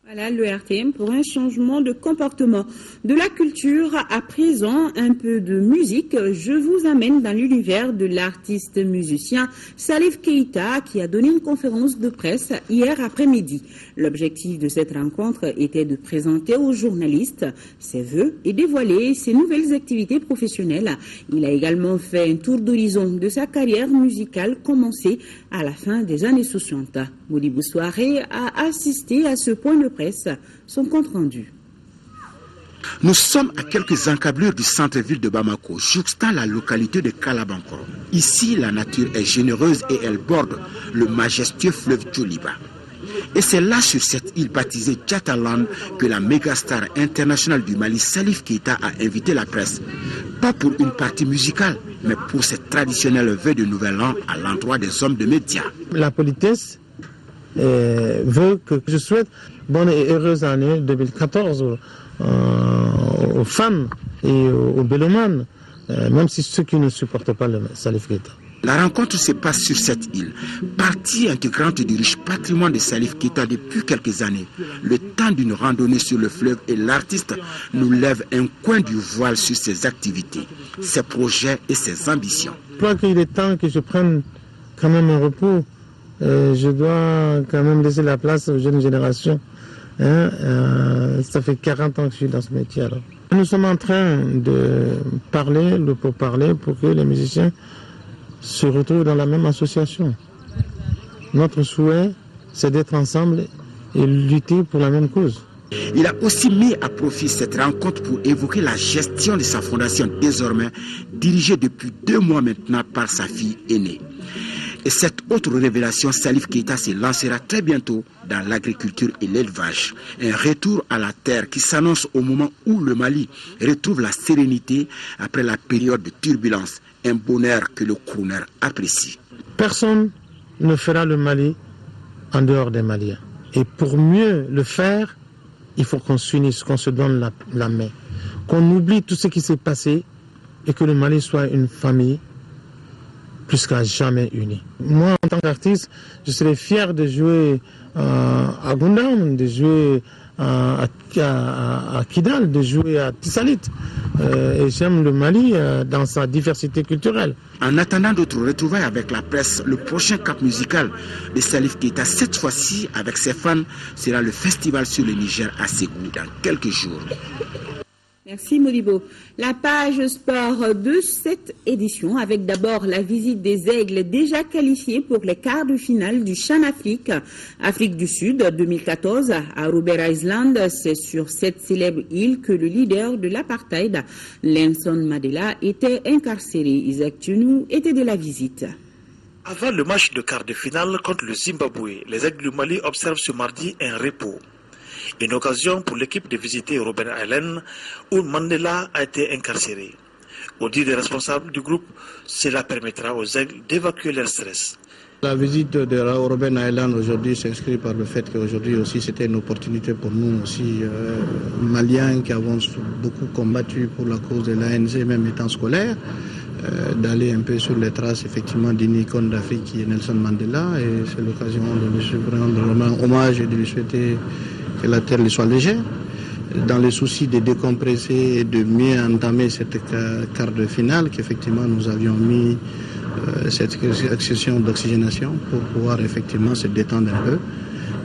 Voilà le RTM pour un changement de comportement. De la culture à présent, un peu de musique. Je vous amène dans l'univers de l'artiste musicien Salif Keïta qui a donné une conférence de presse hier après-midi. L'objectif de cette rencontre était de présenter aux journalistes ses vœux et dévoiler ses nouvelles activités professionnelles. Il a également fait un tour d'horizon de sa carrière musicale commencée à la fin des années 60. Modibo Souaré a assisté à ce point de presse, son compte rendu. Nous sommes à quelques encablures du centre-ville de Bamako, jouxtant la localité de Kalabankoro. Ici, la nature est généreuse et elle borde le majestueux fleuve Djoliba. Et c'est là, sur cette île baptisée Tchataland, que la mégastar internationale du Mali, Salif Keïta, a invité la presse. Pas pour une partie musicale, mais pour ses traditionnels vœux de nouvel an à l'endroit des hommes de médias. La politesse veut que je souhaite bonne et heureuse année 2014 aux fans et aux bélomanes, même si ceux qui ne supportent pas le Salif Keita. La rencontre se passe sur cette île, partie intégrante du riche patrimoine de Salif Keita depuis quelques années. Le temps d'une randonnée sur le fleuve et l'artiste nous lève un coin du voile sur ses activités, ses projets et ses ambitions. Je crois qu'il est temps que je prenne quand même un repos. Je dois quand même laisser la place aux jeunes générations. Ça fait 40 ans que je suis dans ce métier. Alors. Nous sommes en train de parler, de parler pour que les musiciens se retrouvent dans la même association. Notre souhait, c'est d'être ensemble et lutter pour la même cause. Il a aussi mis à profit cette rencontre pour évoquer la gestion de sa fondation désormais dirigée depuis 2 mois maintenant par sa fille aînée. Et cette autre révélation, Salif Keita se lancera très bientôt dans l'agriculture et l'élevage. Un retour à la terre qui s'annonce au moment où le Mali retrouve la sérénité après la période de turbulence. Un bonheur que le crooner apprécie. Personne ne fera le Mali en dehors des Maliens. Et pour mieux le faire, il faut qu'on s'unisse, qu'on se donne la main, qu'on oublie tout ce qui s'est passé et que le Mali soit une famille plus qu'à jamais unie. Moi, en tant qu'artiste, je serais fier de jouer à Gundam, de jouer à Kidal, de jouer à Tissalit. Et j'aime le Mali dans sa diversité culturelle. En attendant d'autres retrouvailles avec la presse, le prochain cap musical de Salif Keita, cette fois-ci avec ses fans, sera le festival sur le Niger à Ségou dans quelques jours. Merci Modibo. La page sport de cette édition avec d'abord la visite des Aigles déjà qualifiés pour les quarts de finale du CHAN Afrique du Sud 2014 à Robben Island. C'est sur cette célèbre île que le leader de l'apartheid, Nelson Mandela, était incarcéré. Isaac Tunou était de la visite. Avant le match de quart de finale contre le Zimbabwe, les Aigles du Mali observent ce mardi un repos. Une occasion pour l'équipe de visiter Robben Island où Mandela a été incarcéré. Au dit des responsables du groupe, cela permettra aux Aigles d'évacuer leur stress. La visite de Robben Island aujourd'hui s'inscrit par le fait qu'aujourd'hui aussi c'était une opportunité pour nous aussi, Maliens qui avons beaucoup combattu pour la cause de l'ANC, même étant scolaire, d'aller un peu sur les traces effectivement d'une icône d'Afrique qui est Nelson Mandela, et c'est l'occasion de lui rendre hommage et de lui souhaiter que la terre lui soit légère, dans le souci de décompresser et de mieux entamer cette quart de finale qu'effectivement nous avions mis cette accession d'oxygénation pour pouvoir effectivement se détendre un peu.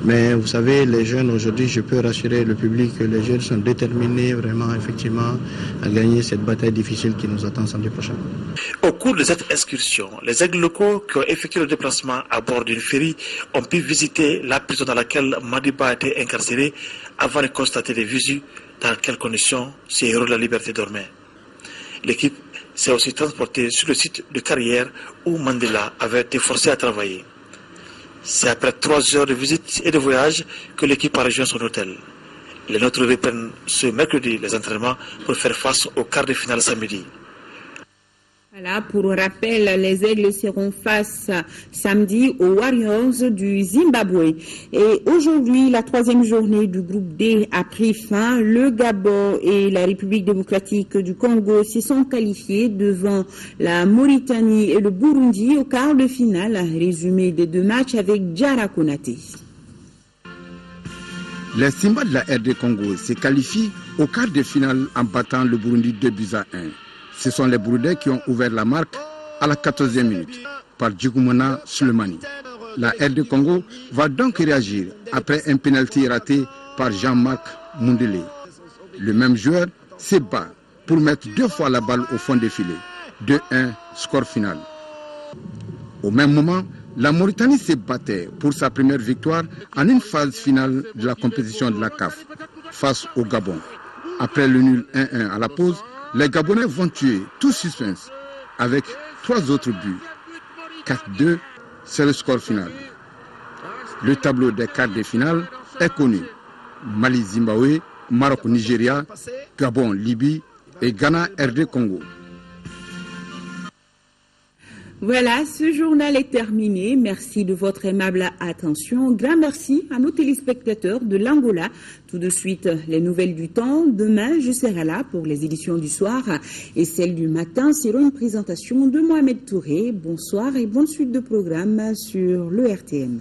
Mais vous savez, les jeunes aujourd'hui, je peux rassurer le public que les jeunes sont déterminés vraiment effectivement à gagner cette bataille difficile qui nous attend samedi prochain. Au cours de cette excursion, les Aigles locaux qui ont effectué le déplacement à bord d'une ferry ont pu visiter la prison dans laquelle Madiba a été incarcéré avant de constater les visu dans quelles conditions ces héros de la liberté dormaient. L'équipe s'est aussi transportée sur le site de carrière où Mandela avait été forcé à travailler. C'est après 3 heures de visite et de voyage que l'équipe a rejoint son hôtel. Les nôtres reprennent ce mercredi les entraînements pour faire face au quart de finale samedi. Voilà, pour rappel, les Aigles seront face samedi aux Warriors du Zimbabwe. Et aujourd'hui, la 3e journée du groupe D a pris fin. Le Gabon et la République démocratique du Congo se sont qualifiés devant la Mauritanie et le Burundi au quart de finale. Résumé des 2 matchs avec Diarra Konaté. Les Simba de la RD Congo se qualifient au quart de finale en battant le Burundi 2-1. Ce sont les Burundais qui ont ouvert la marque à la 14e minute par Djigumona Sulemani. La RD Congo va donc réagir après un pénalty raté par Jean-Marc Mundele. Le même joueur se bat pour mettre 2 fois la balle au fond des filets. 2-1, score final. Au même moment, la Mauritanie se battait pour sa première victoire en une phase finale de la compétition de la CAF face au Gabon. Après le nul 1-1 à la pause, les Gabonais vont tuer tout suspense avec 3 autres buts. 4-2, c'est le score final. Le tableau des quarts de finale est connu. Mali-Zimbabwe, Maroc-Nigeria, Gabon-Libye et Ghana-RD Congo. Voilà, ce journal est terminé. Merci de votre aimable attention. Grand merci à nos téléspectateurs de l'Angola. Tout de suite, les nouvelles du temps. Demain, je serai là pour les éditions du soir et celles du matin seront une présentation de Mohamed Touré. Bonsoir et bonne suite de programme sur le RTM.